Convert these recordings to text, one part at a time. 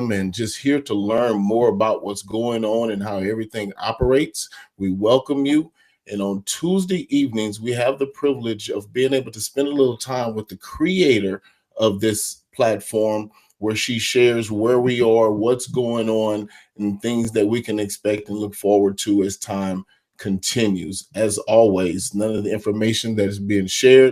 welcome and just here to learn more about what's going on and how everything operates. We welcome you. And on Tuesday evenings, we have the privilege of being able to spend a little time with the creator of this platform where she shares where we are, what's going on, and things that we can expect and look forward to as time continues. As always, none of the information that is being shared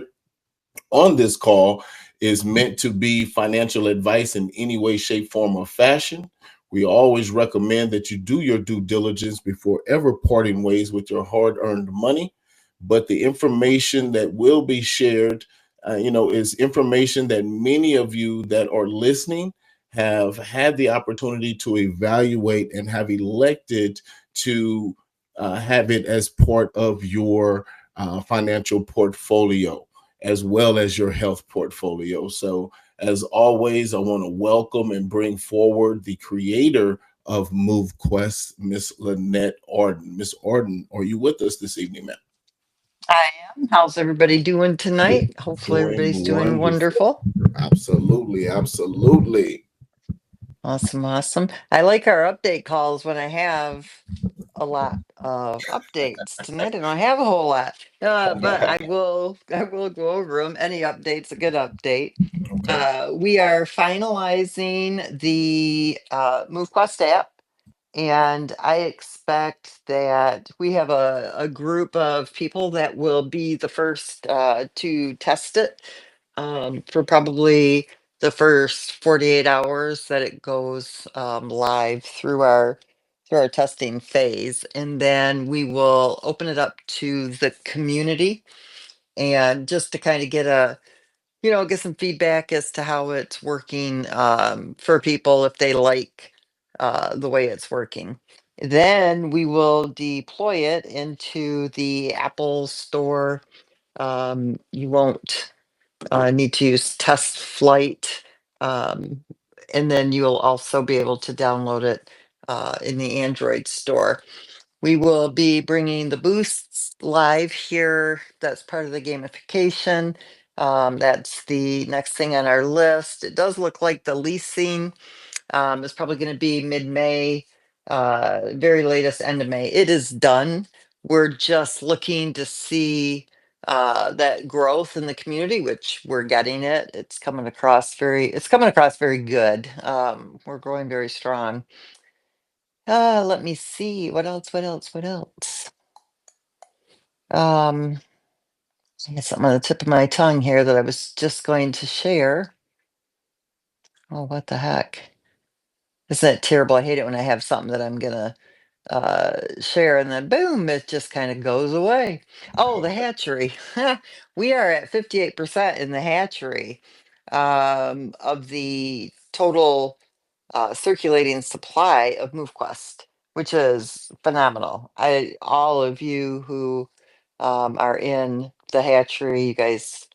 on this call is meant to be financial advice in any way, shape, form, or fashion. We always recommend that you do your due diligence before ever parting ways with your hard earned money. But the information that will be shared, is information that many of you that are listening have had the opportunity to evaluate and have elected to have it as part of your financial portfolio as well as your health portfolio. So, as always, I want to welcome and bring forward the creator of MoveQuest, Miss Lynette Artin. Miss Artin, are you with us this evening, ma'am? I am. How's everybody doing tonight? Hopefully, Doing everybody's doing wonderful. wonderful. Absolutely, absolutely. Awesome, awesome. I like our update calls when I have a lot of updates. Tonight, I don't have a whole lot, but I will go over them. Any update's a good update. Okay. We are finalizing the MoveQuest app. And I expect that we have a group of people that will be the first to test it for probably the first 48 hours that it goes live through our testing phase. And then we will open it up to the community and just to kind of get some feedback as to how it's working for people if they like the way it's working. Then we will deploy it into the Apple Store. You won't need to use Test Flight. Um, and then you'll also be able to download it in the Android store. We will be bringing the boosts live here. That's part of the gamification. That's the next thing on our list. It does look like the leasing is probably going to be mid-May, very latest end of May. It is done. We're just looking to see that growth in the community, which we're getting it. It's coming across very good. We're growing very strong. Let me see. What else? What else? What else? Um, I got something on the tip of my tongue here that I was just going to share. Oh, what the heck? Isn't it terrible? I hate it when I have something that I'm gonna share and then boom, it just kind of goes away. Oh, the hatchery. We are at 58% in the hatchery of the total circulating supply of MoveQuest, which is phenomenal. All of you who are in the hatchery, you guys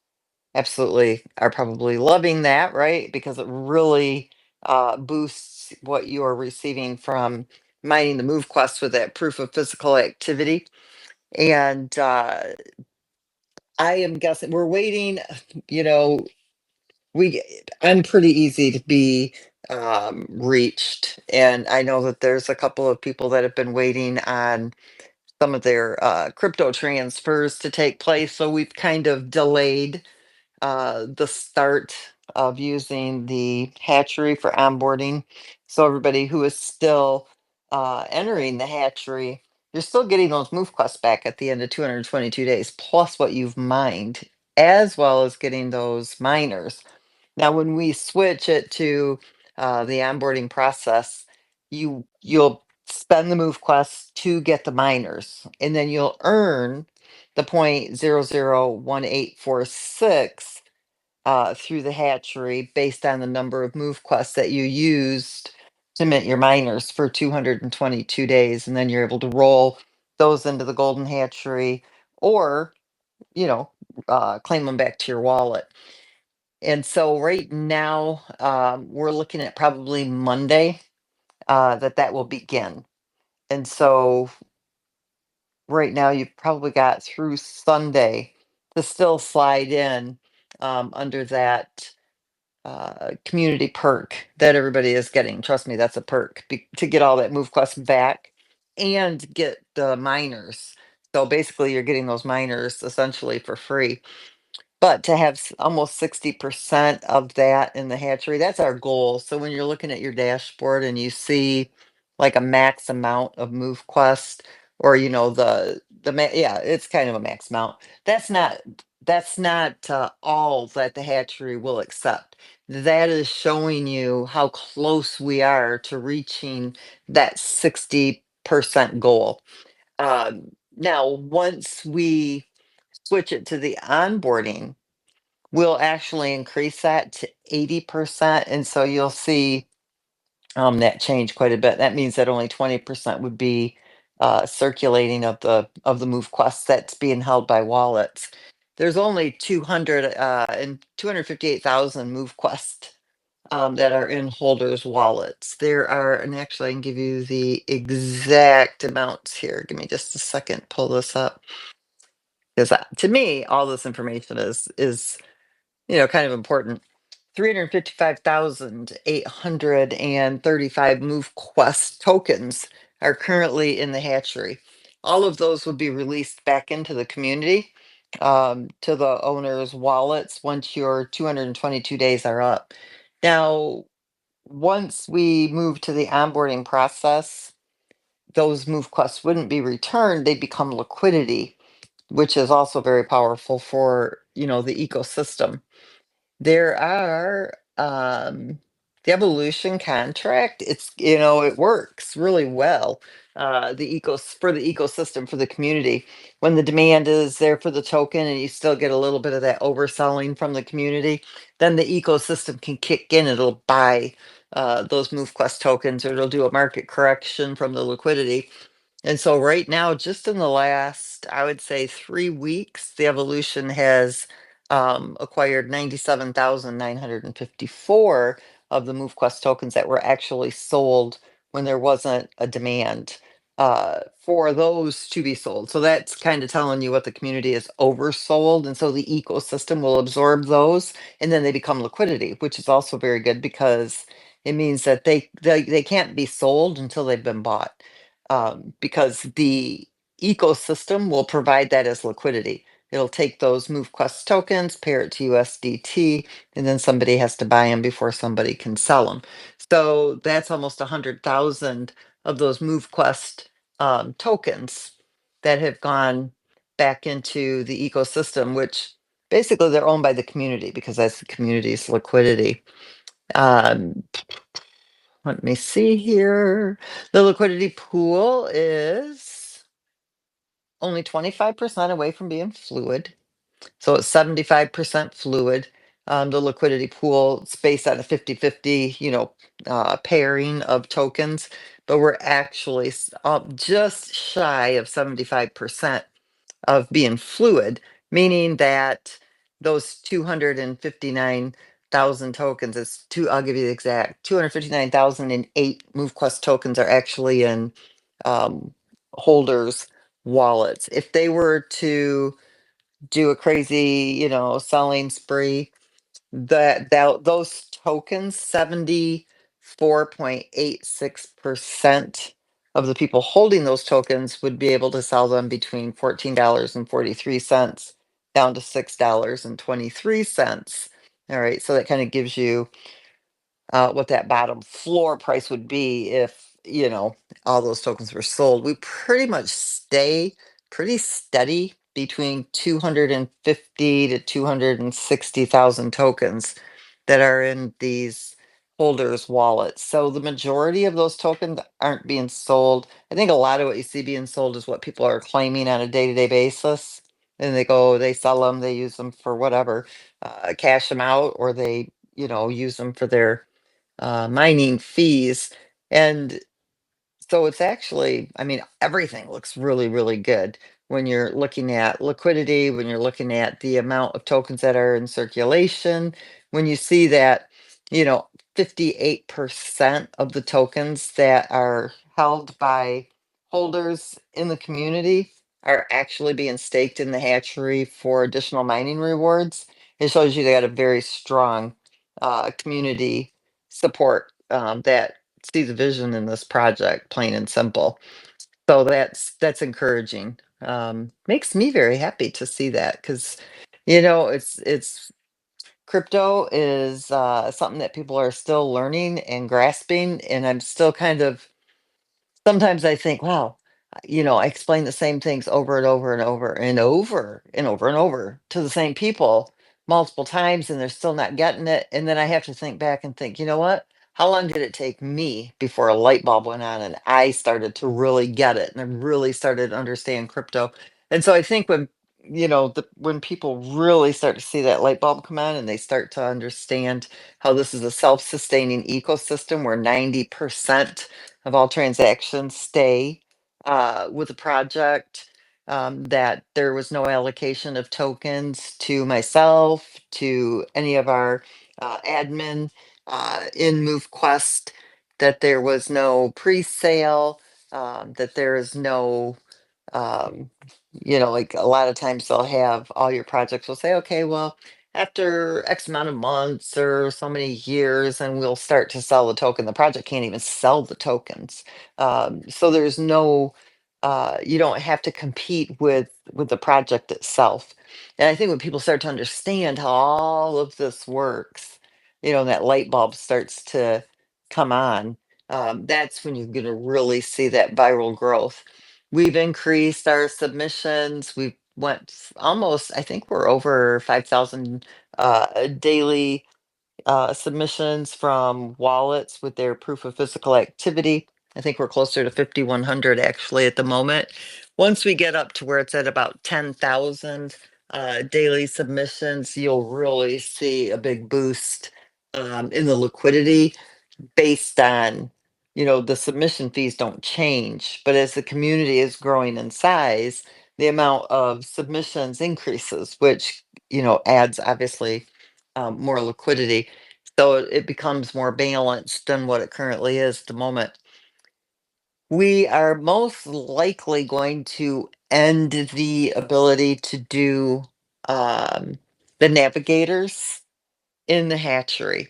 absolutely are probably loving that, right? Because it really boosts what you are receiving from mining the MoveQuest with that proof of physical activity. And I am guessing we're waiting, you know, we I'm pretty easy to be reached. And I know that there's a couple of people that have been waiting on some of their crypto transfers to take place. So we've kind of delayed the start of using the hatchery for onboarding. So everybody who is still entering the hatchery, you're still getting those move quests back at the end of 222 days, plus what you've mined, as well as getting those miners. Now, when we switch it to the onboarding process, you'll spend the move quests to get the miners, and then you'll earn the 0.001846 through the hatchery based on the number of move quests that you used to mint your miners for 222 days. And then you're able to roll those into the golden hatchery or, you know, claim them back to your wallet. And so right now, we're looking at probably Monday that will begin. And so right now, you've probably got through Sunday to still slide in under that community perk that everybody is getting. Trust me, that's a perk to get all that MoveQuest back and get the miners. So basically, you're getting those miners essentially for free. But to have almost 60% of that in the hatchery, that's our goal. So when you're looking at your dashboard and you see like a max amount of MoveQuest, or yeah, it's kind of a max amount. That's not all that the hatchery will accept. That is showing you how close we are to reaching that 60% goal. Now, once we switch it to the onboarding, we'll actually increase that to 80%. And so you'll see that change quite a bit. That means that only 20% would be circulating of the MoveQuest that's being held by wallets. There's only 258,000 MoveQuest that are in holders' wallets. There are, and actually I can give you the exact amounts here. Give me just a second, pull this up. Because to me, all this information is kind of important. 355,835 MoveQuest tokens are currently in the hatchery. All of those would be released back into the community, to the owners' wallets once your 222 days are up. Now, once we move to the onboarding process, those MoveQuests wouldn't be returned, they become liquidity, which is also very powerful for the ecosystem. There are the evolution contract. It works really well. For the ecosystem, for the community, when the demand is there for the token and you still get a little bit of that overselling from the community, then the ecosystem can kick in. It'll buy those MoveQuest tokens, or it'll do a market correction from the liquidity. And so right now, just in the last, I would say 3 weeks, the evolution has acquired 97,954 of the MoveQuest tokens that were actually sold when there wasn't a demand for those to be sold. So that's kind of telling you what the community is oversold. And so the ecosystem will absorb those, and then they become liquidity, which is also very good because it means that they can't be sold until they've been bought, because the ecosystem will provide that as liquidity. It'll take those MoveQuest tokens, pair it to USDT, and then somebody has to buy them before somebody can sell them. So that's almost 100,000 of those MoveQuest tokens that have gone back into the ecosystem, which basically they're owned by the community because that's the community's liquidity. Um, Let me see here. The liquidity pool is only 25% away from being fluid. So it's 75% fluid. The liquidity pool is based on a 50-50, pairing of tokens, but we're actually just shy of 75% of being fluid, meaning that those 259,000 tokens is I'll give you the exact 259,008 MoveQuest tokens are actually in um, holders' wallets. If they were to do a crazy, selling spree, those tokens, 74.86% of the people holding those tokens would be able to sell them between $14.43 down to $6.23. All right, so that kind of gives you what that bottom floor price would be if all those tokens were sold. We pretty much stay pretty steady between 250 to 260,000 tokens that are in these holders wallets. So the majority of those tokens aren't being sold. I think a lot of what you see being sold is what people are claiming on a day-to-day basis, and they sell them, they use them for whatever, cash them out, or they use them for their mining fees. And so it's actually, I mean, everything looks really, really good when you're looking at liquidity, when you're looking at the amount of tokens that are in circulation, when you see that, you know, 58% of the tokens that are held by holders in the community are actually being staked in the hatchery for additional mining rewards. It shows you they got a very strong community support that see the vision in this project, plain and simple. So that's encouraging. Makes me very happy to see that because, it's crypto is something that people are still learning and grasping, and I'm still kind of sometimes I think, wow, I explain the same things over and over and over and over and over and over to the same people multiple times, and they're still not getting it. And then I have to think back and think, you know what? How long did it take me before a light bulb went on and I started to really get it and I really started to understand crypto? And so I think when people really start to see that light bulb come on and they start to understand how this is a self-sustaining ecosystem where 90% of all transactions stay with the project. That there was no allocation of tokens to myself, to any of our admin in MoveQuest, that there was no pre-sale, that there is no um, like a lot of times they'll have all your projects will say, okay, well, after X amount of months or so many years, and we'll start to sell the token. The project can't even sell the tokens. So there's no, you don't have to compete with the project itself. And I think when people start to understand how all of this works, and that light bulb starts to come on, that's when you're going to really see that viral growth. We've increased our submissions. We've almost, I think we're over 5,000 daily submissions from wallets with their proof of physical activity. I think we're closer to 5,100 actually at the moment. Once we get up to where it's at about 10,000 daily submissions, you'll really see a big boost in the liquidity based on, the submission fees don't change, but as the community is growing in size, the amount of submissions increases, which, adds obviously more liquidity. So it becomes more balanced than what it currently is at the moment. We are most likely going to end the ability to do the navigators in the hatchery,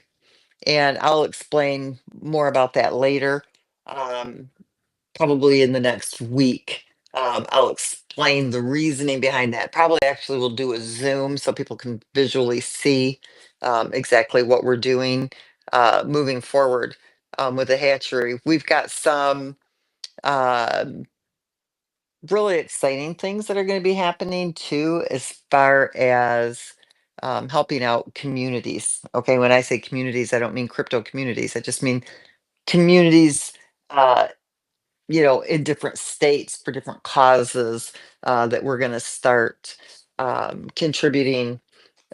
and I'll explain more about that later, um, probably in the next week. I'll explain the reasoning behind that. Probably actually we'll do a Zoom so people can visually see exactly what we're doing moving forward with the hatchery. We've got some um really exciting things that are going to be happening too, as far as helping out communities. Okay, when I say communities, I don't mean crypto communities. I just mean communities, uh, in different states for different causes that we're going to start contributing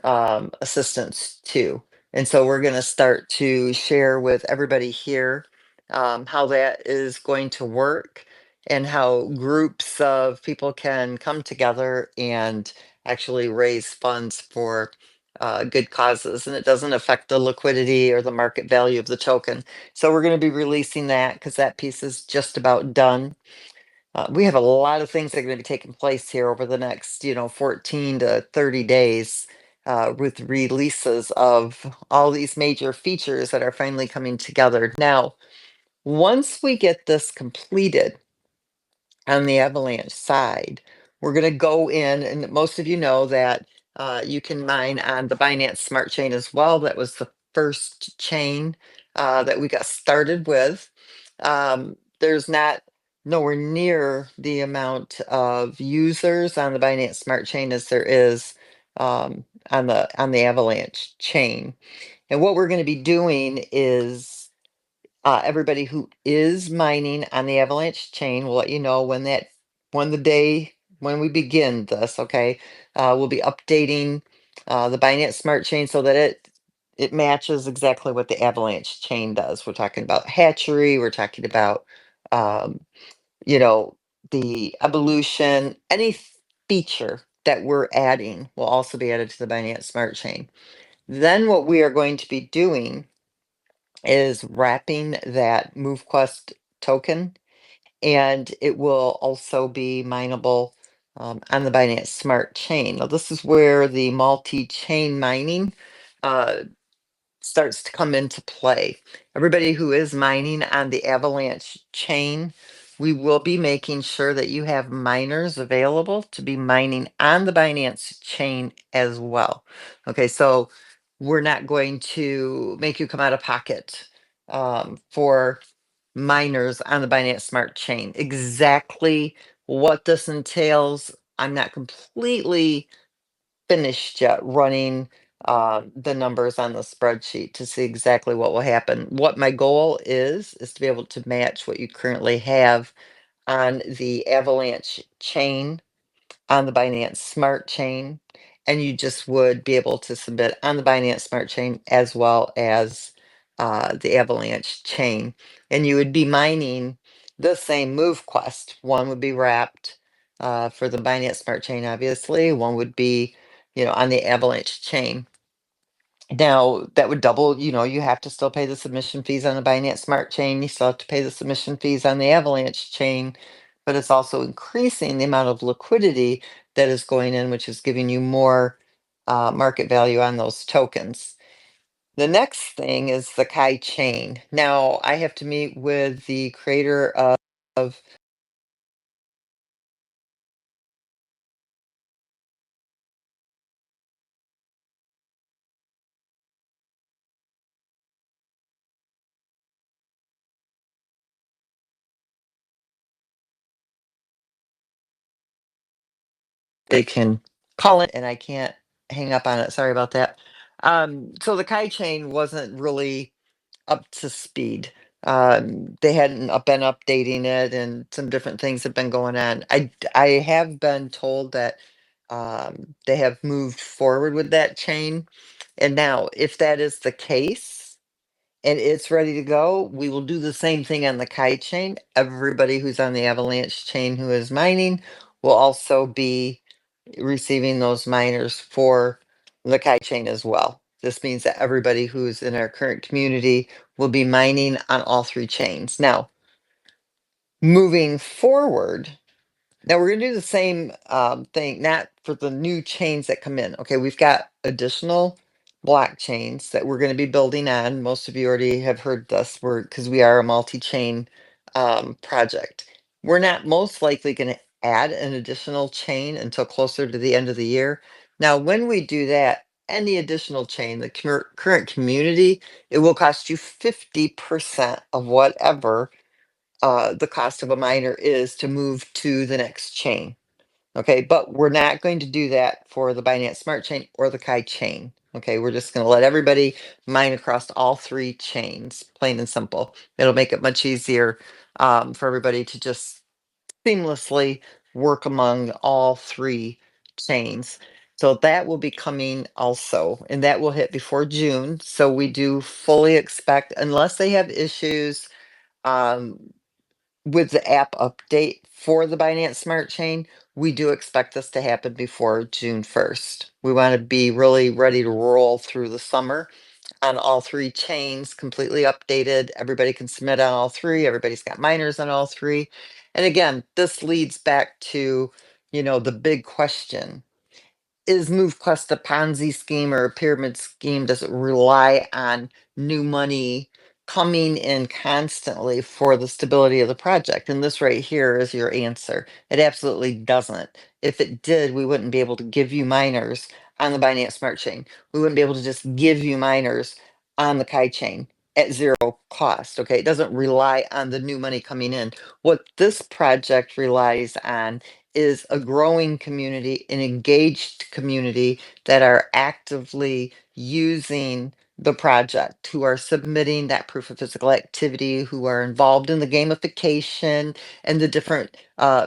assistance to. And so we're going to start to share with everybody here how that is going to work and how groups of people can come together and actually raise funds for good causes. And it doesn't affect the liquidity or the market value of the token. So we're going to be releasing that because that piece is just about done. We have a lot of things that are going to be taking place here over the next, 14 to 30 days with releases of all these major features that are finally coming together. Now, once we get this completed on the Avalanche side, we're going to go in, and most of you know that you can mine on the Binance Smart Chain as well. That was the first chain that we got started with. There's not nowhere near the amount of users on the Binance Smart Chain as there is on the Avalanche chain. And what we're going to be doing is everybody who is mining on the Avalanche chain will let you know when the day when we begin this. Okay, we'll be updating the Binance Smart Chain so that it matches exactly what the Avalanche chain does. We're talking about hatchery. We're talking about um, you know the evolution. Any feature that we're adding will also be added to the Binance Smart Chain. Then what we are going to be doing is wrapping that MoveQuest token, and it will also be mineable on the Binance Smart Chain. Now, this is where the multi-chain mining uh, starts to come into play. Everybody who is mining on the Avalanche chain, we will be making sure that you have miners available to be mining on the Binance chain as well. Okay, so we're not going to make you come out of pocket for miners on the Binance Smart Chain. Exactly what this entails, I'm not completely finished yet running the numbers on the spreadsheet to see exactly what will happen. What my goal is to be able to match what you currently have on the Avalanche chain, on the Binance Smart Chain, and you just would be able to submit on the Binance Smart Chain as well as the Avalanche chain. And you would be mining the same MoveQuest. One would be wrapped for the Binance Smart Chain, obviously. One would be, on the Avalanche chain. Now, that would double, you have to still pay the submission fees on the Binance Smart Chain. You still have to pay the submission fees on the Avalanche chain, but it's also increasing the amount of liquidity that is going in, which is giving you more market value on those tokens. The next thing is the Kai chain. Now, I have to meet with the creator of they can call it and I can't hang up on it. Sorry about that. So the Kai chain wasn't really up to speed. They hadn't been updating it, and some different things have been going on. I have been told that they have moved forward with that chain, and now if that is the case and it's ready to go, we will do the same thing on the Kite chain. Everybody who's on the Avalanche chain who is mining will also be receiving those miners for the Kite chain as well. This means that everybody who's in our current community will be mining on all three chains. Now, moving forward, now we're going to do the same thing, not for the new chains that come in. Okay, we've got additional blockchains that we're going to be building on. Most of you already have heard this, because we are a multi-chain project. We're not most likely going to add an additional chain until closer to the end of the year. Now, when we do that, any additional chain, the current community, it will cost you 50% of whatever the cost of a miner is to move to the next chain. Okay, but we're not going to do that for the Binance Smart Chain or the Kai chain. Okay, we're just going to let everybody mine across all three chains, plain and simple. It'll make it much easier for everybody to just seamlessly work among all three chains. So that will be coming also, and that will hit before June. So we do fully expect, unless they have issues, um, with the app update for the Binance Smart Chain, we do expect this to happen before June 1st. We want to be really ready to roll through the summer on all three chains, completely updated. Everybody can submit on all three. Everybody's got miners on all three. And again, this leads back to, the big question. Is MoveQuest a Ponzi scheme or a pyramid scheme? Does it rely on new money coming in constantly for the stability of the project? And this right here is your answer. It absolutely doesn't. If it did, we wouldn't be able to give you miners on the Binance Smart Chain. We wouldn't be able to just give you miners on the Kai chain at zero cost. Okay, it doesn't rely on the new money coming in. What this project relies on is a growing community, an engaged community that are actively using the project, who are submitting that proof of physical activity, who are involved in the gamification and the different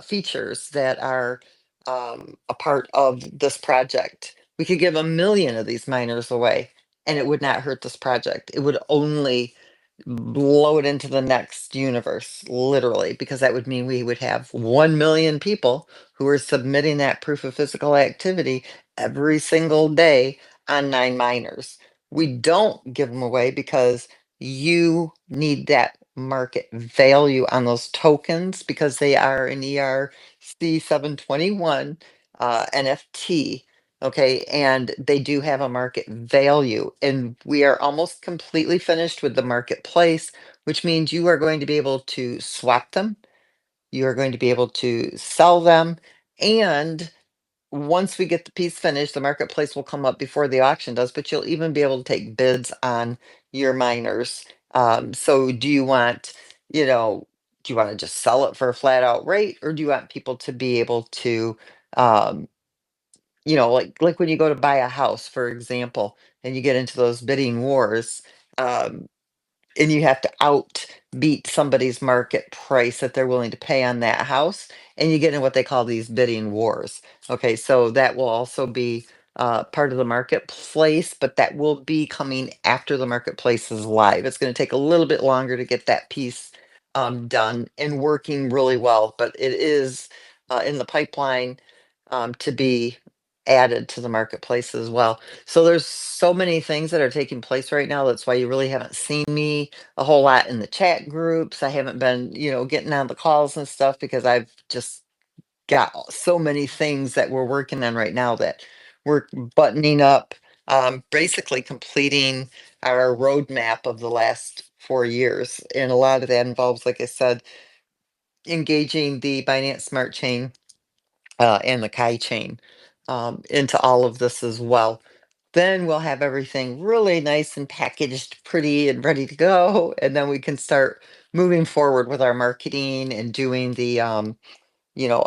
features that are a part of this project. We could give 1 million of these miners away and it would not hurt this project. It would only blow it into the next universe, literally, because that would mean we would have 1 million people who are submitting that proof of physical activity every single day on 9 miners. We don't give them away because you need that market value on those tokens because they are an ERC 721 NFT. Okay, and they do have a market value, and we are almost completely finished with the marketplace, which means you are going to be able to swap them, you are going to be able to sell them, and once we get the piece finished, the marketplace will come up before the auction does, but you'll even be able to take bids on your miners. So do you want, you know, do you want to just sell it for a flat out rate, or do you want people to be able to, um, like when you go to buy a house, for example, and you get into those bidding wars, um, and you have to outbeat somebody's market price that they're willing to pay on that house, and you get in what they call these bidding wars. Okay, so that will also be part of the marketplace, but that will be coming after the marketplace is live. It's going to take a little bit longer to get that piece done and working really well, but it is in the pipeline to be added to the marketplace as well. So there's so many things that are taking place right now. That's why you really haven't seen me a whole lot in the chat groups. I haven't been, getting on the calls and stuff because I've just got so many things that we're working on right now that we're buttoning up, basically completing our roadmap of the last 4 years. And a lot of that involves, like I said, engaging the Binance Smart Chain and the Kai chain into all of this as well. Then we'll have everything really nice and packaged, pretty and ready to go. And then we can start moving forward with our marketing and doing the,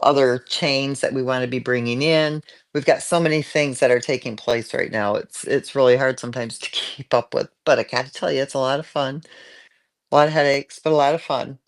other chains that we want to be bringing in. We've got so many things that are taking place right now. It's really hard sometimes to keep up with, but I got to tell you, it's a lot of fun, a lot of headaches, but a lot of fun.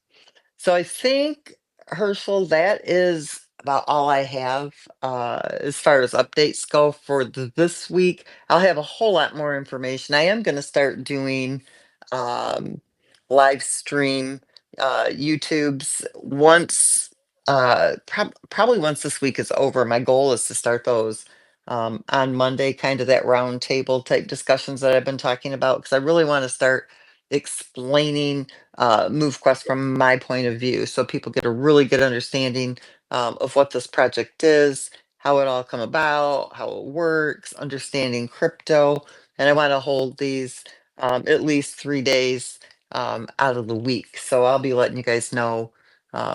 So I think, Herschel, that is about all I have as far as updates go for this week. I'll have a whole lot more information. I am going to start doing um, live stream YouTubes once, probably once this week is over. My goal is to start those on Monday, kind of that round table type discussions that I've been talking about, because I really want to start explaining MoveQuest from my point of view, so people get a really good understanding of what this project is, how it all come about, how it works, understanding crypto. And I want to hold these at least 3 days out of the week. So I'll be letting you guys know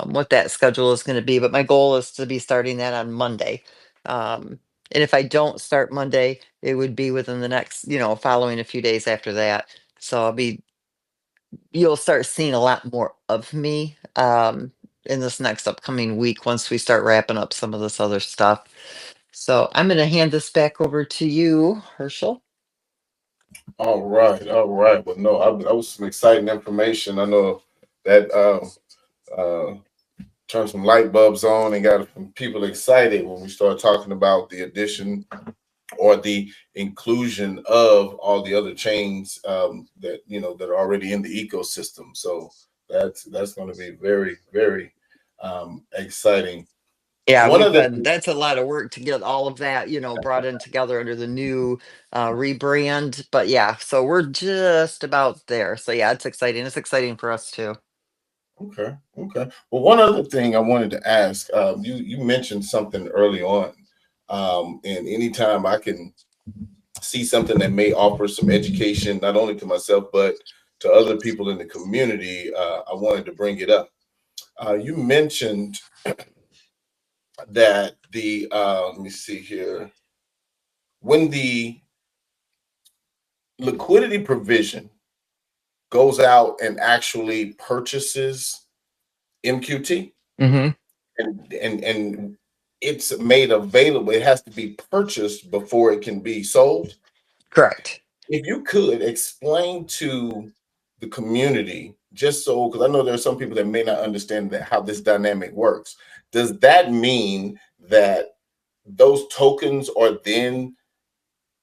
what that schedule is going to be. But my goal is to be starting that on Monday. And if I don't start Monday, it would be within the next, following a few days after that. So you'll start seeing a lot more of me in this next upcoming week once we start wrapping up some of this other stuff. So I'm going to hand this back over to you, Herschel. All right, all right. Well, no, that was some exciting information. I know that uh, turned some light bulbs on and got some people excited when we started talking about the addition or the inclusion of all the other chains that that are already in the ecosystem. So that's going to be very, very exciting. Yeah, One of the that's a lot of work to get all of that, brought in together under the new rebrand. But yeah, so we're just about there. So yeah, it's exciting. It's exciting for us too. Okay, okay. Well, one other thing I wanted to ask, you mentioned something early on, and anytime I can see something that may offer some education, not only to myself but to other people in the community, I wanted to bring it up. You mentioned that the let me see here, when the liquidity provision goes out and actually purchases MQT, Hmm. and it's made available. It has to be purchased before it can be sold. Correct. If you could explain to the community, just so because I know there are some people that may not understand that how this dynamic works. Does that mean that those tokens are then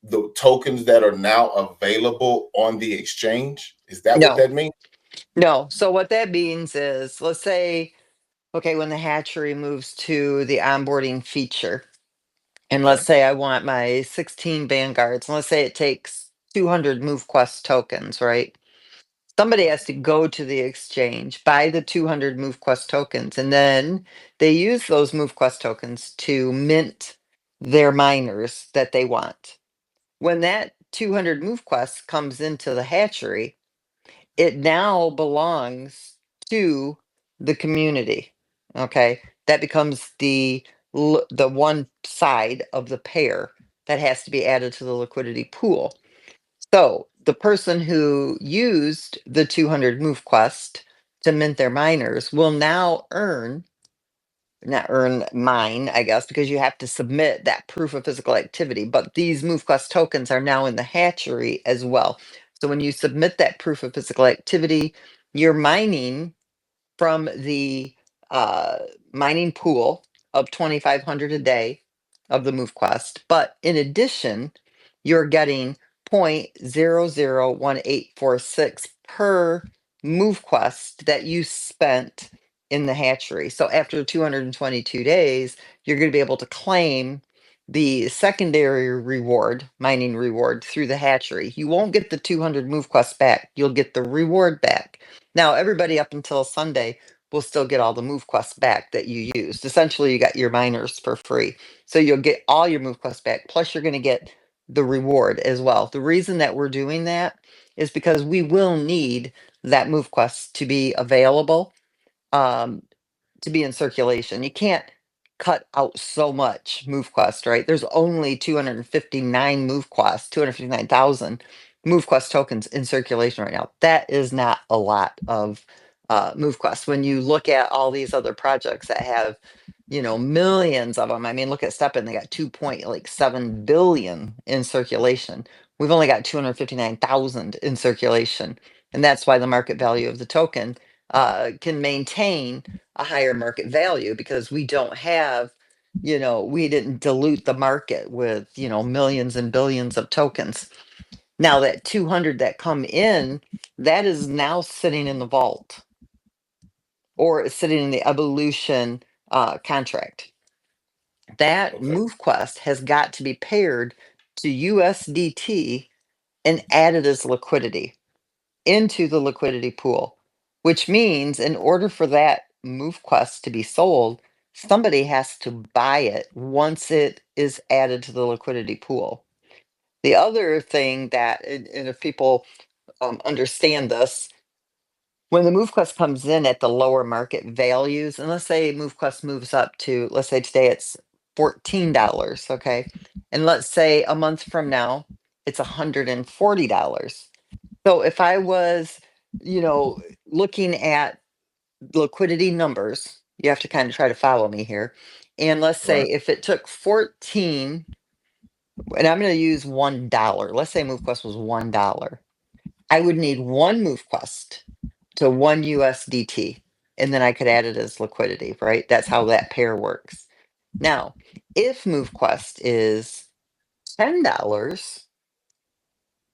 the tokens that are now available on the exchange? Is that what No, that means? no. So what that means is, let's say, okay, when the hatchery moves to the onboarding feature, and let's Okay. say I want my 16 vanguards, and let's say it takes 200 MoveQuest tokens, right? Somebody has to go to the exchange, buy the 200 MoveQuest tokens, and then they use those MoveQuest tokens to mint their miners that they want. When that 200 MoveQuest comes into the hatchery, it now belongs to the community. Okay, that becomes the one side of the pair that has to be added to the liquidity pool. So the person who used the 200 MoveQuest to mint their miners will now not earn mine, I guess, because you have to submit that proof of physical activity. But these MoveQuest tokens are now in the hatchery as well. So when you submit that proof of physical activity, you're mining from the uh, mining pool of 2,500 a day of the MoveQuest. But in addition, you're getting 0.001846 per MoveQuest that you spent in the hatchery. So after 222 days, you're going to be able to claim the secondary reward, mining reward through the hatchery. You won't get the 200 MoveQuest back. You'll get the reward back. Now, everybody up until Sunday will still get all the MoveQuest back that you used. Essentially, you got your miners for free. So you'll get all your MoveQuest back. Plus, you're going to get the reward as well. The reason that we're doing that is because we will need that MoveQuest to be available, um, to be in circulation. You can't cut out so much MoveQuest, right? There's only 259 MoveQuest, 259,000 MoveQuest tokens in circulation right now. That is not a lot of MoveQuest. When you look at all these other projects that have, millions of them. I mean, look at Steppen, they got 2.7 billion in circulation. We've only got 259,000 in circulation. And that's why the market value of the token can maintain a higher market value, because we don't have, we didn't dilute the market with, millions and billions of tokens. Now that 200 that come in, that is now sitting in the vault, or it's sitting in the evolution contract. That Okay. MoveQuest has got to be paired to USDT and added as liquidity into the liquidity pool, which means in order for that MoveQuest to be sold, somebody has to buy it once it is added to the liquidity pool. The other thing that, and if people understand this, when the MoveQuest comes in at the lower market values, and let's say MoveQuest moves up to, let's say today it's $14, okay? And let's say a month from now, it's $140. So if I was, looking at liquidity numbers, you have to kind of try to follow me here. And let's say Right. if it took 14, and I'm going to use $1. Let's say MoveQuest was $1. I would need one MoveQuest to one USDT, and then I could add it as liquidity, right? That's how that pair works. Now, if MoveQuest is $10,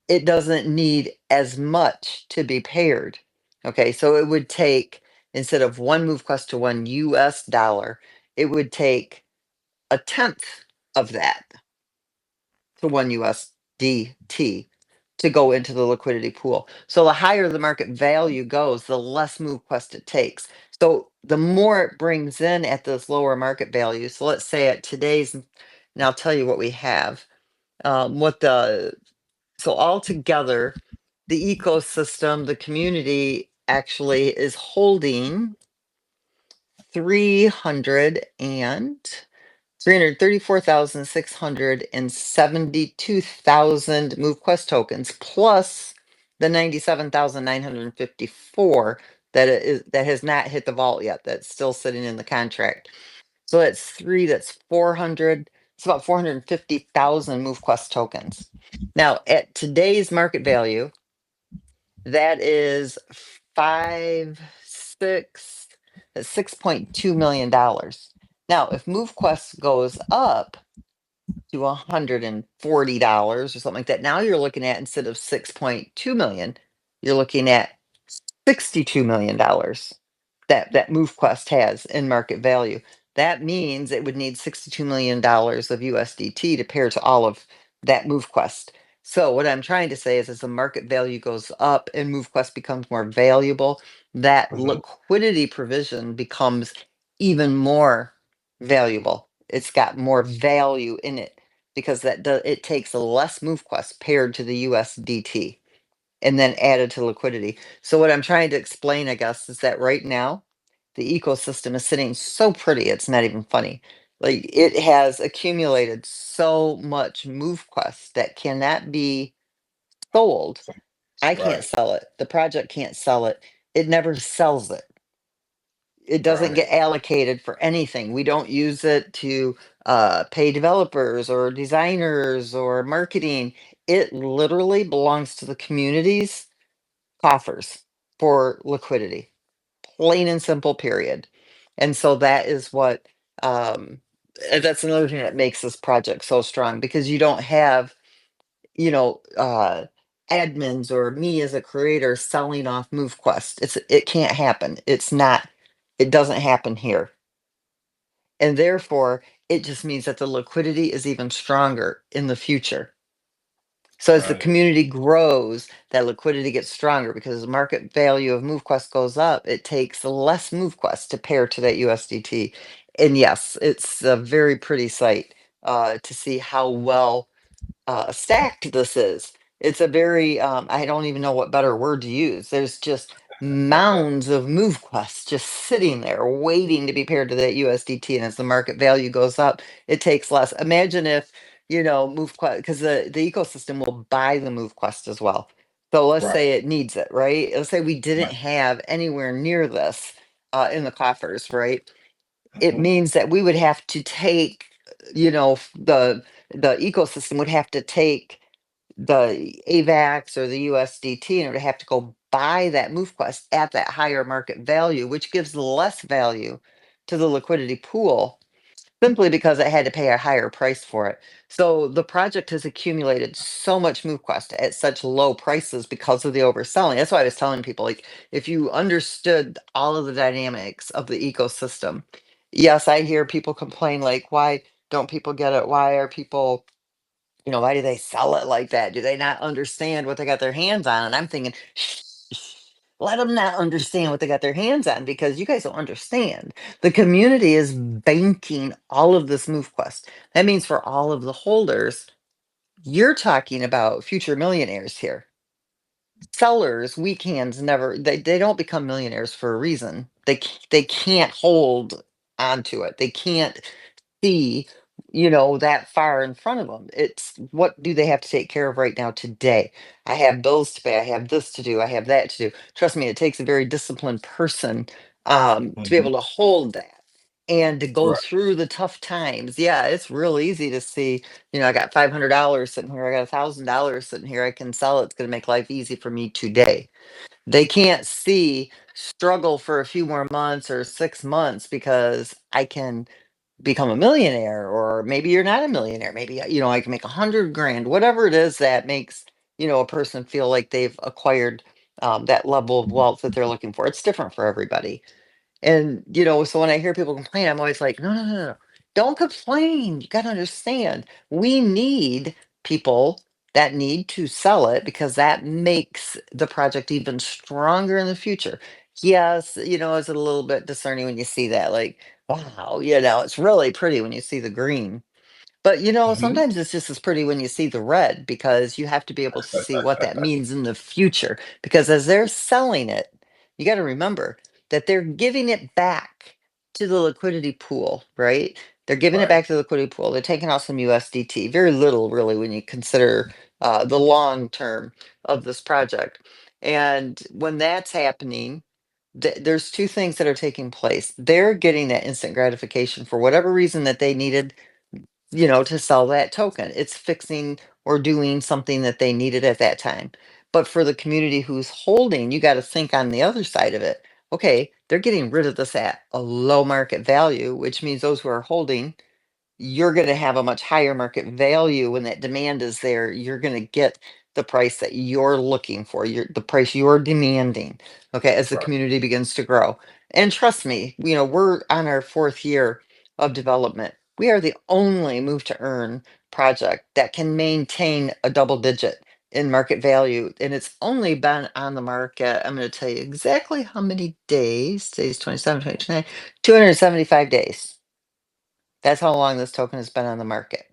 it doesn't need as much to be paired. Okay, so it would take, instead of one MoveQuest to one US dollar, it would take a tenth of that to one USDT to go into the liquidity pool. So the higher the market value goes, the less MoveQuest it takes. So the more it brings in at this lower market value. So let's say at today's, and I'll tell you what we have. So altogether, the ecosystem, the community actually is holding 334,672,000 MoveQuest tokens, plus the 97,954 that has not hit the vault yet. That's still sitting in the contract. So that's 400. It's about 450,000 MoveQuest tokens. Now, at today's market value, that is five, six, that's $6.2 million. Now, if MoveQuest goes up to $140 or something like that, now you're looking at, instead of 6.2 million, you're looking at $62 million that MoveQuest has in market value. That means it would need $62 million of USDT to pair to all of that MoveQuest. So what I'm trying to say is, as the market value goes up and MoveQuest becomes more valuable, that Mhm. liquidity provision becomes even more valuable. It's got more value in it because it takes less MoveQuest paired to the USDT and then added to liquidity. So what I'm trying to explain, I guess, is that right now the ecosystem is sitting so pretty, it's not even funny. Like it has accumulated so much MoveQuest that cannot be sold. I can't Right. sell it. The project can't sell it. It never sells it. It doesn't Right. get allocated for anything. We don't use it to pay developers or designers or marketing. It literally belongs to the community's coffers for liquidity, plain and simple, period. And so that is what, um, that's another thing that makes this project so strong because you don't have, you know, admins or me as a creator selling off MoveQuest. It can't happen. It's not, it doesn't happen here. And therefore, it just means that the liquidity is even stronger in the future. So as the Right. community grows, that liquidity gets stronger because the market value of MoveQuest goes up. It takes less MoveQuest to pair to that USDT. And yes, it's a very pretty sight to see how well stacked this is. It's a very, I don't even know what better word to use. There's just mounds of MoveQuest just sitting there waiting to be paired to that USDT. And as the market value goes up, it takes less. Imagine if, MoveQuest, because the ecosystem will buy the MoveQuest as well. So let's Right. say it needs it, right? Let's say we didn't Right. have anywhere near this in the coffers, right? It Mhm. means that we would have to take, you know, the ecosystem would have to take the AVAX or the USDT and it would have to go buy that MoveQuest at that higher market value, which gives less value to the liquidity pool simply because it had to pay a higher price for it. So the project has accumulated so much MoveQuest at such low prices because of the overselling. That's why I was telling people, like, if you understood all of the dynamics of the ecosystem, yes, I hear people complain, like, why don't people get it? Why are people, why do they sell it like that? Do they not understand what they got their hands on? And I'm thinking, shh, let them not understand what they got their hands on because you guys don't understand. The community is banking all of this MoveQuest. That means for all of the holders, you're talking about future millionaires here. Sellers, weak hands never, they don't become millionaires for a reason. They can't hold onto it. They can't see, that far in front of them. It's what do they have to take care of right now today? I have bills to pay. I have this to do. I have that to do. Trust me, it takes a very disciplined person to be Mhm. able to hold that and to go Right. through the tough times. Yeah, it's real easy to see, I got $500 sitting here. I got $1,000 sitting here. I can sell it. It's going to make life easy for me today. They can't see struggle for a few more months or 6 months because I can become a millionaire, or maybe you're not a millionaire. Maybe, I can make 100 grand, whatever it is that makes, a person feel like they've acquired that level of wealth that they're looking for. It's different for everybody. And, so when I hear people complain, I'm always like, no, no, no, no. Don't complain. You got to understand. We need people that need to sell it because that makes the project even stronger in the future. Yes, it's a little bit discerning when you see that, like, wow, it's really pretty when you see the green. But Mhm. sometimes it's just as pretty when you see the red because you have to be able to see what that means in the future. Because as they're selling it, you got to remember that they're giving it back to the liquidity pool, right? They're giving it Right. back to the liquidity pool. They're taking out some USDT, very little really when you consider the long term of this project. And when that's happening, there's two things that are taking place. They're getting that instant gratification for whatever reason that they needed, to sell that token. It's fixing or doing something that they needed at that time. But for the community who's holding, you got to think on the other side of it. Okay, they're getting rid of this at a low market value, which means those who are holding, you're going to have a much higher market value when that demand is there. You're going to get the price that you're looking for, the price you're demanding, okay, as the Right. community begins to grow. And trust me, we're on our fourth year of development. We are the only move to earn project that can maintain a double digit in market value. And it's only been on the market. I'm going to tell you exactly how many days. Today's 27, 29, 275 days. That's how long this token has been on the market.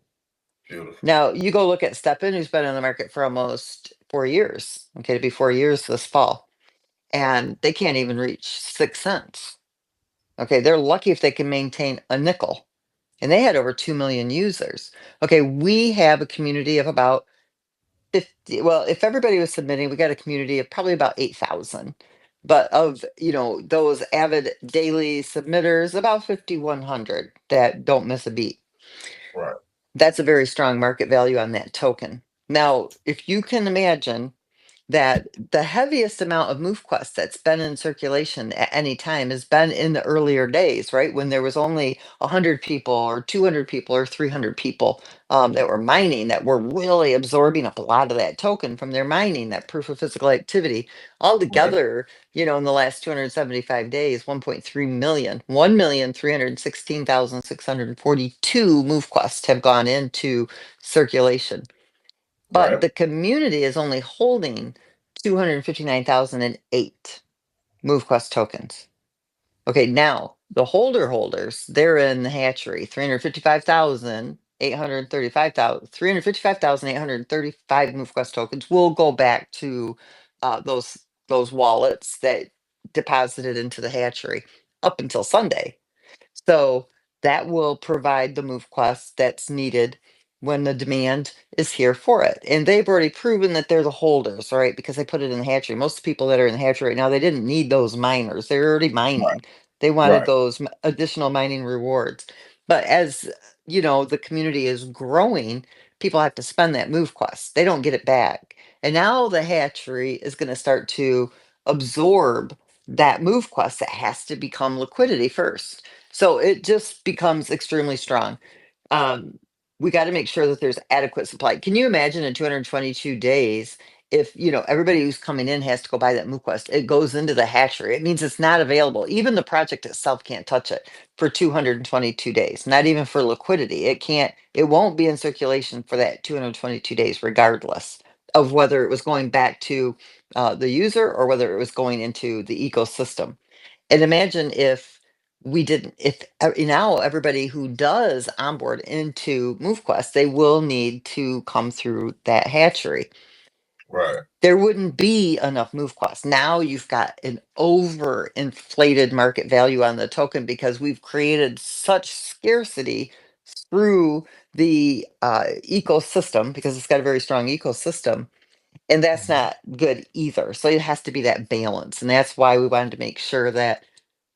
Beautiful. Now you go look at Steppen, who's been on the market for almost 4 years. Okay, to be 4 years this fall, and they can't even reach 6 cents. Okay, they're lucky if they can maintain a nickel, and they had over 2 million users. Okay, we have a community of about 50. Well, if everybody was submitting, we got a community of probably about 8,000. But of, those avid daily submitters, about 5,100 that don't miss a beat. Right. That's a very strong market value on that token. Now, if you can imagine that the heaviest amount of MoveQuest that's been in circulation at any time has been in the earlier days, right? When there was only 100 people or 200 people or 300 people that were mining, that were really absorbing up a lot of that token from their mining, that proof of physical activity. Right. Altogether, in the last 275 days, 1.3 million, 1,316,642 MoveQuest have gone into circulation, but Right. the community is only holding 259,008 MoveQuest tokens. Okay, now the holders, they're in the hatchery, 355,835 MoveQuest tokens will go back to those wallets that deposited into the hatchery up until Sunday. So that will provide the MoveQuest that's needed when the demand is here for it. And they've already proven that they're the holders, right? Because they put it in the hatchery. Most people that are in the hatchery right now, they didn't need those miners. They're already Right. mining. They wanted Right. those additional mining rewards. But as the community is growing, people have to spend that MoveQuest. They don't get it back. And now the hatchery is going to start to absorb that MoveQuest that has to become liquidity first. So it just becomes extremely strong. Um, we got to make sure that there's adequate supply. Can you imagine in 222 days, if everybody who's coming in has to go buy that MooQuest, it goes into the hatchery. It means it's not available. Even the project itself can't touch it for 222 days, not even for liquidity. It won't be in circulation for that 222 days, regardless of whether it was going back to the user or whether it was going into the ecosystem. And imagine if we didn't, if now everybody who does onboard into MoveQuest, they will need to come through that hatchery. Right. There wouldn't be enough MoveQuest. Now you've got an overinflated market value on the token because we've created such scarcity through the ecosystem, because it's got a very strong ecosystem, and that's Mhm. not good either. So it has to be that balance, and that's why we wanted to make sure that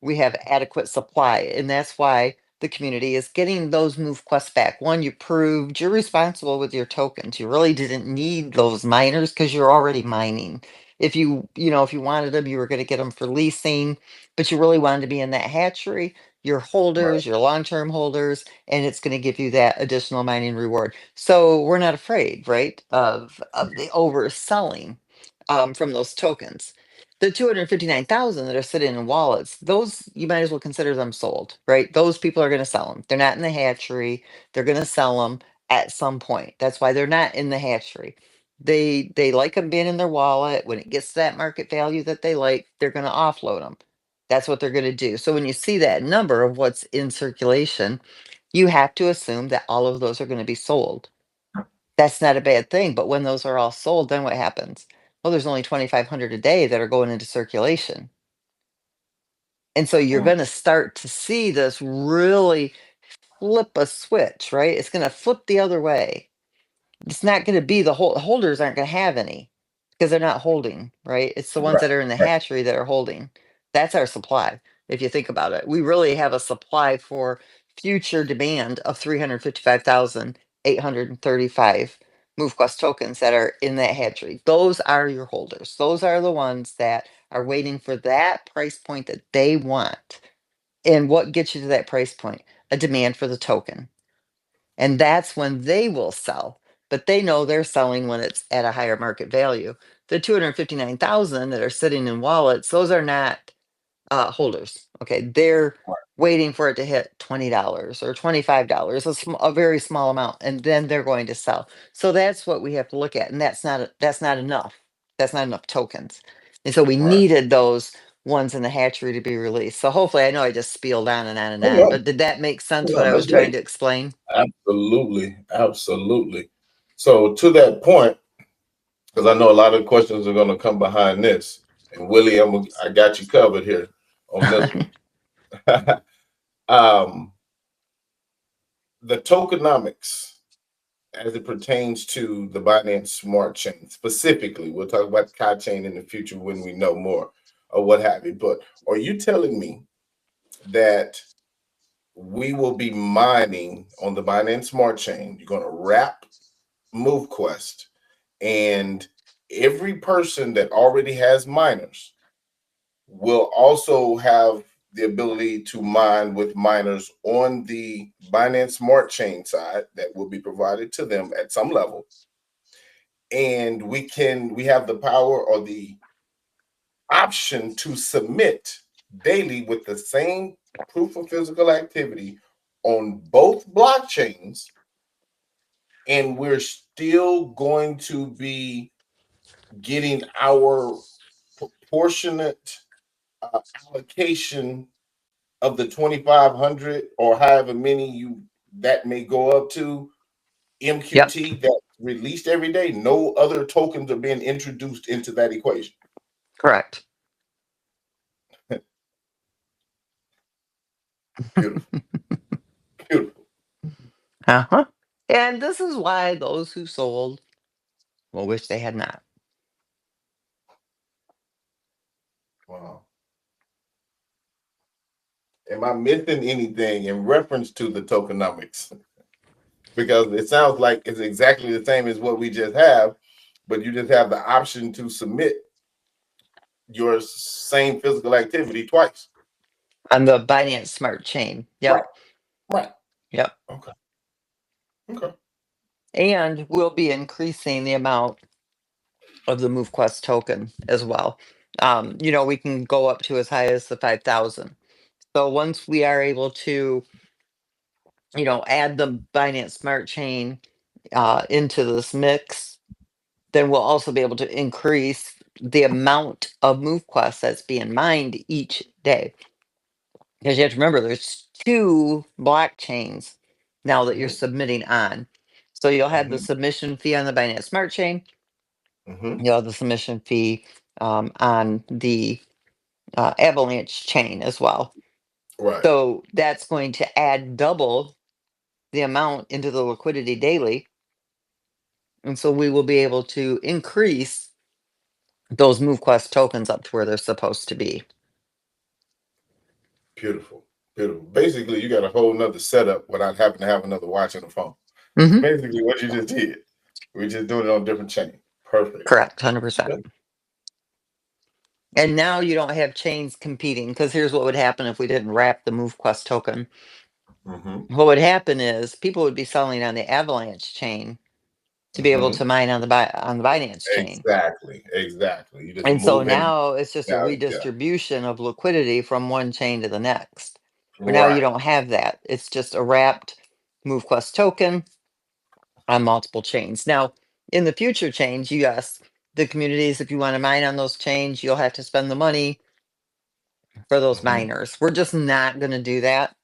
we have adequate supply, and that's why the community is getting those MoveQuest back. One, you proved you're responsible with your tokens. You really didn't need those miners because you're already mining. If you wanted them, you were going to get them for leasing, but you really wanted to be in that hatchery. Your Right. holders, your long-term holders, and it's going to give you that additional mining reward. So we're not afraid, right, of the overselling from those tokens. The 259,000 that are sitting in wallets, those you might as well consider them sold, right? Those people are going to sell them. They're not in the hatchery. They're going to sell them at some point. That's why they're not in the hatchery. They like them being in their wallet. When it gets to that market value that they like, they're going to offload them. That's what they're going to do. So when you see that number of what's in circulation, you have to assume that all of those are going to be sold. That's not a bad thing. But when those are all sold, then what happens? Well, there's only 2,500 a day that are going into circulation. And so you're Mm. going to start to see this really flip a switch, right? It's going to flip the other way. It's not going to be holders aren't going to have any because they're not holding, right? It's the ones Right. that are in the Right. hatchery that are holding. That's our supply. If you think about it, we really have a supply for future demand of 355,835 MoveQuest tokens that are in that hatchery. Those are your holders. Those are the ones that are waiting for that price point that they want. And what gets you to that price point? A demand for the token, and that's when they will sell. But they know they're selling when it's at a higher market value. The 259,000 that are sitting in wallets, those are not holders. Okay, they're waiting for it to hit $20 or $25, a very small amount, and then they're going to sell. So that's what we have to look at, and that's not enough. That's not enough tokens, and so we Right. needed those ones in the hatchery to be released. So hopefully, I know I just spieled on and on and Oh on, no, but did that make oh, sense what no, I was that's trying great. to explain? Absolutely, absolutely. So to that point, because I know a lot of questions are going to come behind this, and Willie, I got you covered here on this one. um, the tokenomics as it pertains to the Binance Smart Chain specifically. We'll talk about the Kai chain in the future when we know more or what have you. But are you telling me that we will be mining on the Binance Smart Chain? You're going to wrap MoveQuest, and every person that already has miners will also have the ability to mine with miners on the Binance Smart Chain side that will be provided to them at some level. And we have the power or the option to submit daily with the same proof of physical activity on both blockchains, and we're still going to be getting our proportionate allocation of the 2,500 or however many you that may go up to Yep, MQT that's released every day. No other tokens are being introduced into that equation. correct. Beautiful, beautiful. Uh-huh. And this is why those who sold will wish they had not. Wow. Am I missing anything in reference to the tokenomics? Because it sounds like it's exactly the same as what we just have, but you just have the option to submit your same physical activity twice. On the Binance Smart Chain. Right, Yep, right. yep. Okay, okay. And we'll be increasing the amount of the MoveQuest token as well. We can go up to as high as the 5,000. So once we are able to, add the Binance Smart Chain into this mix, then we'll also be able to increase the amount of MoveQuest that's being mined each day. Because you have to remember, there's two blockchains now that you're Mm-hmm, submitting on. So you'll have the mm-hmm, submission fee on the Binance Smart Chain. mm-hmm. You'll have the submission fee on the Avalanche chain as well. Right. So that's going to add double the amount into the liquidity daily. And so we will be able to increase those MoveQuest tokens up to where they're supposed to be. Beautiful. Beautiful. Basically, you got a whole nother setup without having to have another watch on the phone. It's Hmm. basically what you just did. We're just doing it on a different chain. Perfect. Correct, 100%. Yeah. And now you don't have chains competing because here's what would happen if we didn't wrap the MoveQuest token. Mm-hmm. What would happen is people would be selling on the Avalanche chain to be able Mm-hmm. to mine on the Binance chain. Exactly. Exactly. You just And so moving. now it's just a Yeah. Yeah. redistribution of liquidity from one chain to the next. Where now you Right. don't have that. It's just a wrapped MoveQuest token on multiple chains. Now, in the future chains, yes, the communities, if you want to mine on those chains, you'll have to spend the money for those Mm-hmm. miners. We're just not going to do that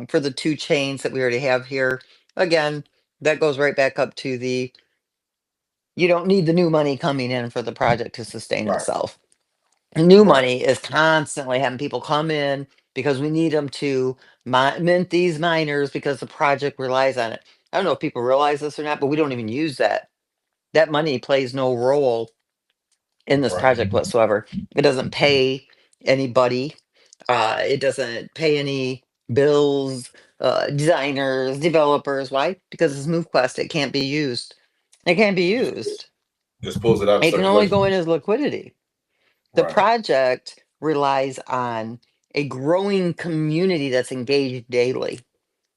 for the two chains that we already have here. Again, that goes right back up to the you don't need the new money coming in for the project to sustain Right. itself. New Right. money is constantly having people come in because we need them to mint these miners because the project relies on it. I don't know if people realize this or not, but we don't even use that. That money plays no role in this Right. project whatsoever. It doesn't pay anybody. It doesn't pay any bills, designers, developers. Why? Because it's MoveQuest. It can't be used. It can't be used. Just pulls it out of It can only circulation. go in as liquidity. The Right. project relies on a growing community that's engaged daily.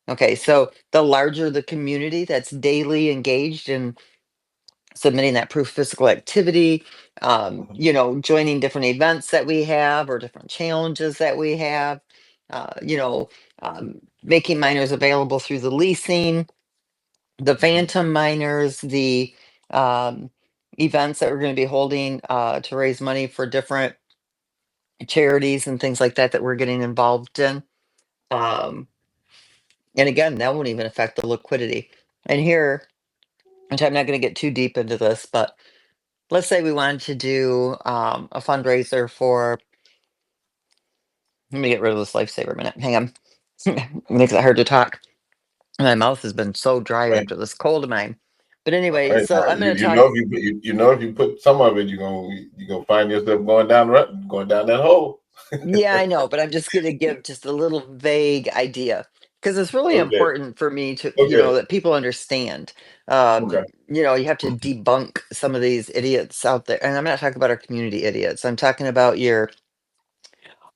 Okay, so the larger the community that's daily engaged in submitting that proof of physical activity, Mm-hmm. joining different events that we have or different challenges that we have, uh, you know, making miners available through the leasing, the Mm-hmm. phantom miners, the um, events that we're going to be holding to raise money for different charities and things like that that we're getting involved in. Um, and again, that won't even affect the liquidity. And here, which I'm not going to get too deep into this, but let's say we wanted to do a fundraiser for, let me get rid of this lifesaver a minute. Hang on. Makes it hard to talk. My mouth has been so dry Right. after this cold of mine. But All anyway, right. so Now, I'm going to you talk. know if you know if you put some of it, you're gonna find yourself going down that hole. Yeah, I know, but I'm just going to give just a little vague idea because it's really Okay. important for me to, Okay. that people understand. Um, Okay. you have to debunk some of these idiots out there. And I'm not talking about our community idiots. I'm talking about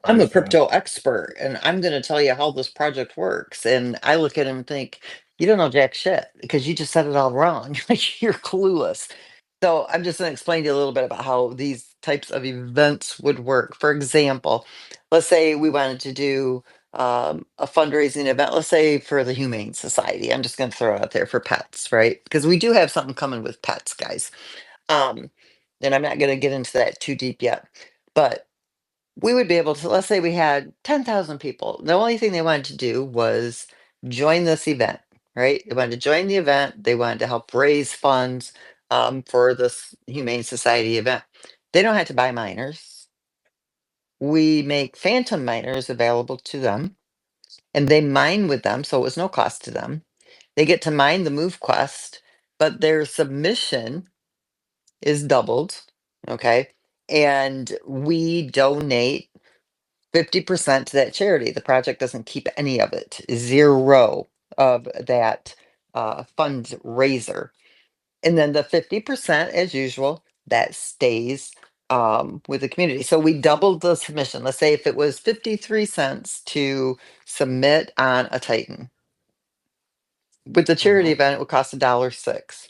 I I'm a understand. crypto expert and I'm going to tell you how this project works. And I look at him and think, you don't know jack shit because you just said it all wrong. Like you're clueless. So I'm just going to explain to you a little bit about how these types of events would work. For example, let's say we wanted to do a fundraising event, let's say for the Humane Society. I'm just going to throw it out there for pets, right? Because we do have something coming with pets, guys. Um, and I'm not going to get into that too deep yet. But we would be able to, let's say we had 10,000 people. The only thing they wanted to do was join this event, right? They wanted to join the event. They wanted to help raise funds for this Humane Society event. They don't have to buy miners. We make phantom miners available to them and they mine with them. So it was no cost to them. They get to mine the MoveQuest, but their submission is doubled. Okay. And we donate 50% to that charity. The project doesn't keep any of it, zero of that fundraiser. And then the 50%, as usual, that stays with the community. So we doubled the submission. Let's say if it was 53 cents to submit on a Titan. With the charity Hmm. event, it would cost $1.06.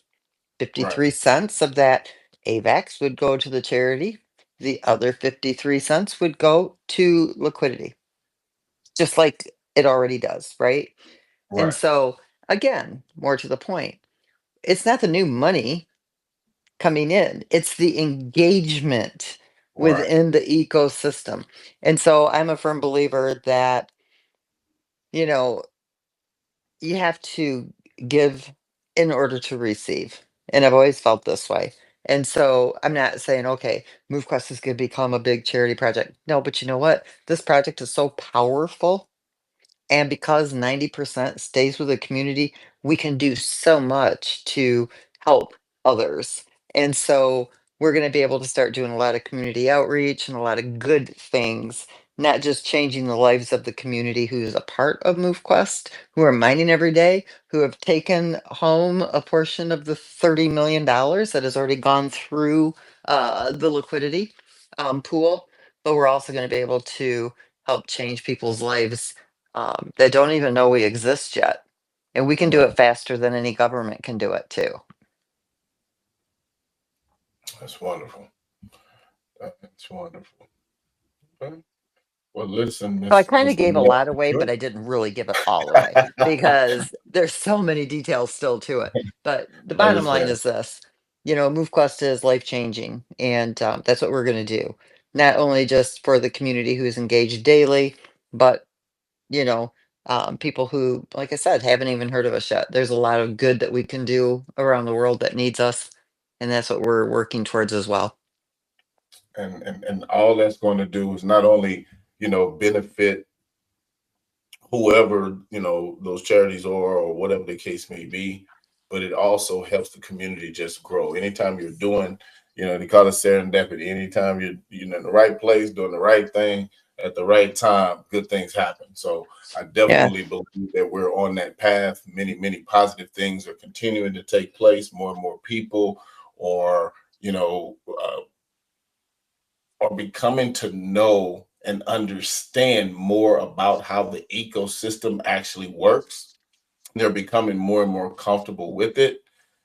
Right. 53 cents of that AVAX would go to the charity. The other 53 cents would go to liquidity, just like it already does, right? And Right. so, again, more to the point, it's not the new money coming in, it's the engagement Right. within the ecosystem. And so, I'm a firm believer that, you know, you have to give in order to receive. And I've always felt this way. And so I'm not saying, okay, MoveQuest is going to become a big charity project. No, but you know what? This project is so powerful. And because 90% stays with the community, we can do so much to help others. And so we're going to be able to start doing a lot of community outreach and a lot of good things, not just changing the lives of the community who's a part of MoveQuest, who are mining every day, who have taken home a portion of the $30 million that has already gone through the liquidity pool, but we're also going to be able to help change people's lives that don't even know we exist yet. And we can do Right. it faster than any government can do it too. That's wonderful. That's wonderful. Okay. Well, listen, So I Miss kind of Miss gave a Lynette. lot away, but I didn't really give it all away because there's so many details still to it. But the I bottom line understand. is this, MoveQuest is life changing. And that's what we're going to do. Not only just for the community who's engaged daily, but you know, people who, like I said, haven't even heard of us yet. There's a lot of good that we can do around the world that needs us, and that's what we're working towards as well. And all that's going to do is not only benefit whoever those charities are or whatever the case may be, but it also helps the community just grow. Anytime you're doing, they call it serendipity. Anytime you're in the right place doing the right thing at the right time, good things happen. So I Yeah, definitely believe that we're on that path. Many positive things are continuing to take place. More and more people or are becoming to know and understand more about how the ecosystem actually works. They're becoming more and more comfortable with it.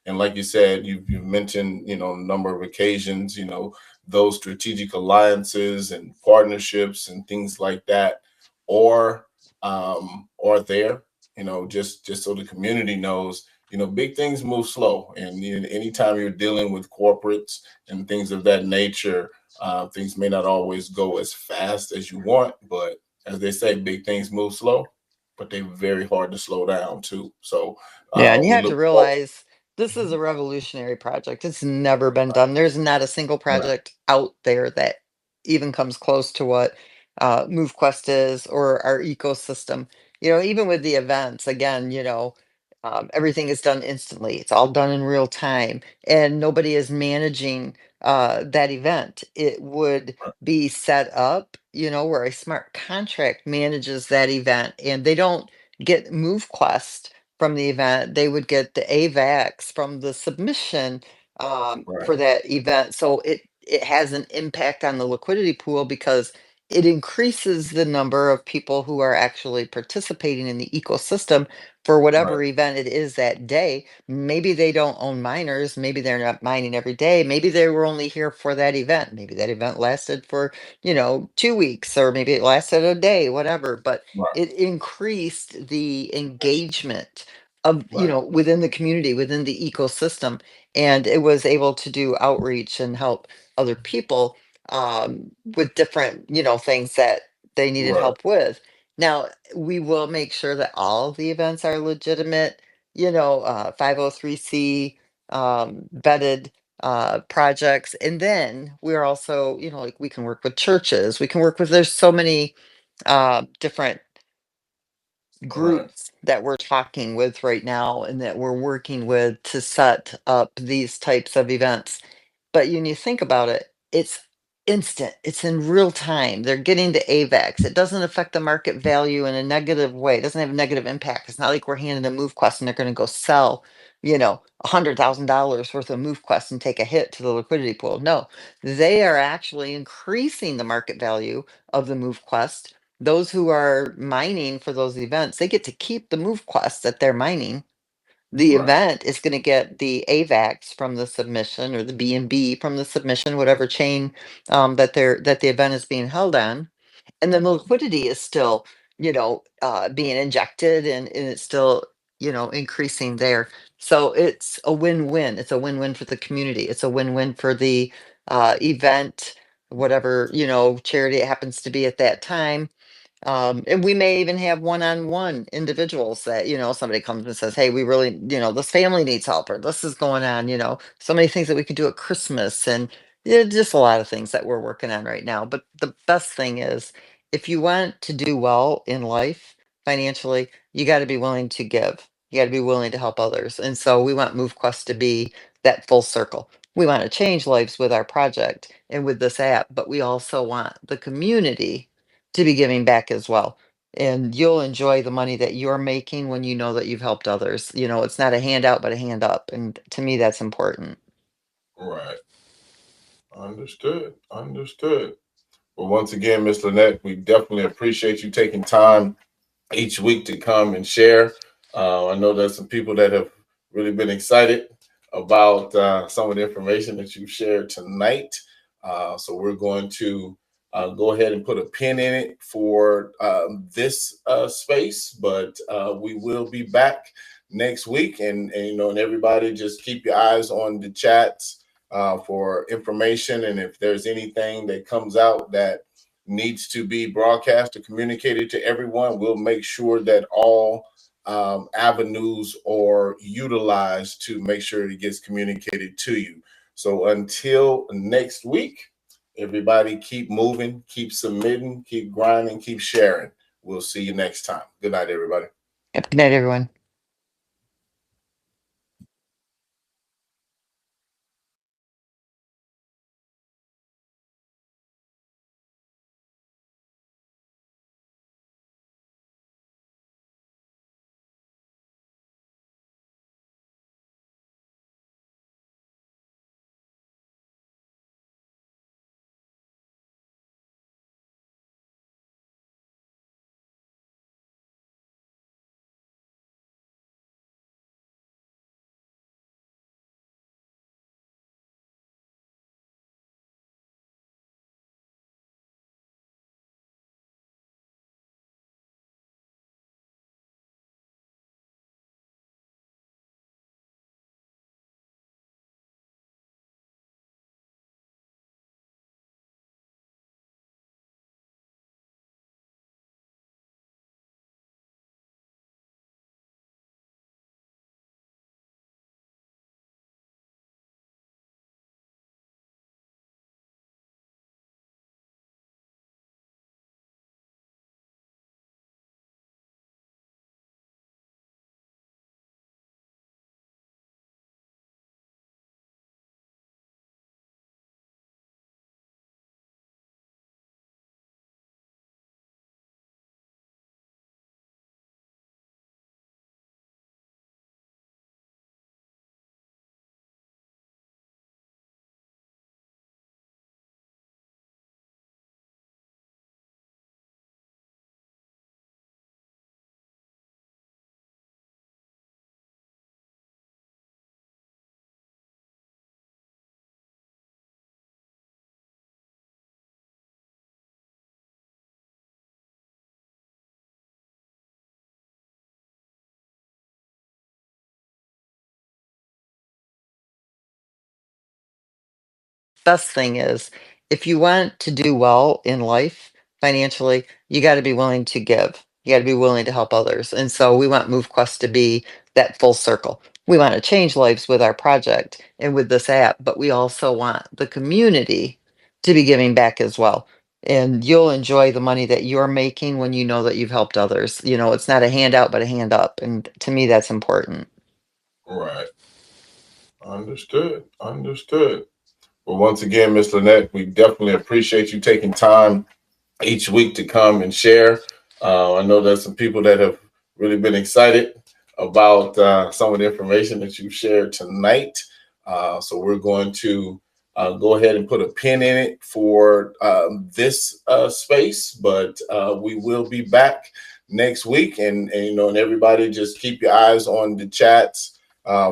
And like you said, you mentioned, a number of occasions, those strategic alliances and partnerships and things like that, or there, just so the community knows, big things move slow. And anytime you're dealing with corporates and things of that nature, Things may not always go as fast as you want, but as they say, big things move slow, but they're very hard to slow down too. So Yeah, and you we have to look forward. realize this is a Mhm. revolutionary project. It's never been done. There's not a single Right, project out there that even comes close to what MoveQuest is or our ecosystem. Even with the events, again, everything is done instantly. It's all done in real time, and nobody is managing that event. It would right, be set up, where a smart contract manages that event, and they don't get MoveQuest from the event. They would get the AVAX from the submission right, for that event. So it has an impact on the liquidity pool because it increases the number of people who are actually participating in the ecosystem for right, whatever event it is that day. Maybe they don't own miners. Maybe they're not mining every day. Maybe they were only here for that event. Maybe that event lasted for, 2 weeks, or maybe it lasted a day, whatever. But right, it increased the engagement of, right, within the community, within the ecosystem, and it was able to do outreach and help other people with different, things that they needed right, help with. Now, we will make sure that all of the events are legitimate, 503c vetted projects. And then we're also, like, we can work with churches, we can work with, there's so many different right, groups that we're talking with right now and that we're working with to set up these types of events. But when you think about it, it's instant. It's in real time. They're getting the AVAX. It doesn't affect the market value in a negative way. It doesn't have a negative impact. It's not like we're handing a MoveQuest and they're going to go sell, $100,000 worth of MoveQuest and take a hit to the liquidity pool. No, they are actually increasing the market value of the MoveQuest. Those who are mining for those events, they get to keep the MoveQuest that they're mining. The right, event is going to get the AVAX from the submission, or the BNB from the submission, whatever chain that the event is being held on, and then the liquidity is still, being injected, and it's still, increasing there. So it's a win-win. It's a win-win for the community. It's a win-win for the event, whatever, charity it happens to be at that time. And we may even have one-on-one individuals that, somebody comes and says, hey, we really, this family needs help, or this is going on, so many things that we could do at Christmas, and yeah, just a lot of things that we're working on right now. But the best thing is, if you want to do well in life financially, you got to be willing to give. You got to be willing to help others. And so we want MoveQuest to be that full circle. We want to change lives with our project and with this app, but we also want the community to be giving back as well. And you'll enjoy the money that you're making when you know that you've helped others. It's not a handout, but a hand up. And to me, that's important. right. Understood. Understood. Well, once again, Miss Lynette, we definitely appreciate you taking time each week to come and share. I know there's some people that have really been excited about some of the information that you've shared tonight. So we're going to go ahead and put a pin in it for this space, but we will be back next week. And everybody just keep your eyes on the chats for information. And if there's anything that comes out that needs to be broadcast or communicated to everyone, we'll make sure that all avenues are utilized to make sure it gets communicated to you. So until next week, everybody keep moving, keep submitting, keep grinding, keep sharing. We'll see you next time. Good night, everybody. Yep. Good night, everyone. best thing is if you want to do well in life financially, you got to be willing to give. You got to be willing to help others. And so we want MoveQuest to be that full circle. We want to change lives with our project and with this app, but we also want the community to be giving back as well. And you'll enjoy the money that you're making when you know that you've helped others. You know, it's not a handout, but a hand up. And to me, that's important. Right. Understood. Understood. Well, once again, Miss Lynette, we definitely appreciate you taking time each week to come and share. I know there's some people that have really been excited about some of the information that you shared tonight. So we're going to go ahead and put a pin in it for this space, but we will be back next week. And and everybody just keep your eyes on the chats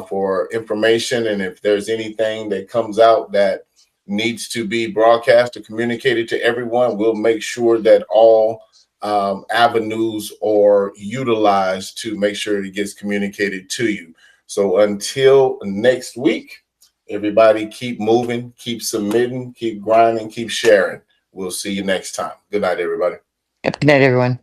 for information. And if there's anything that comes out that needs to be broadcast or communicated to everyone, we'll make sure that all avenues are utilized to make sure it gets communicated to you. So until next week, everybody keep moving, keep submitting, keep grinding, keep sharing. We'll see you next time. Good night, everybody. Good night, everyone.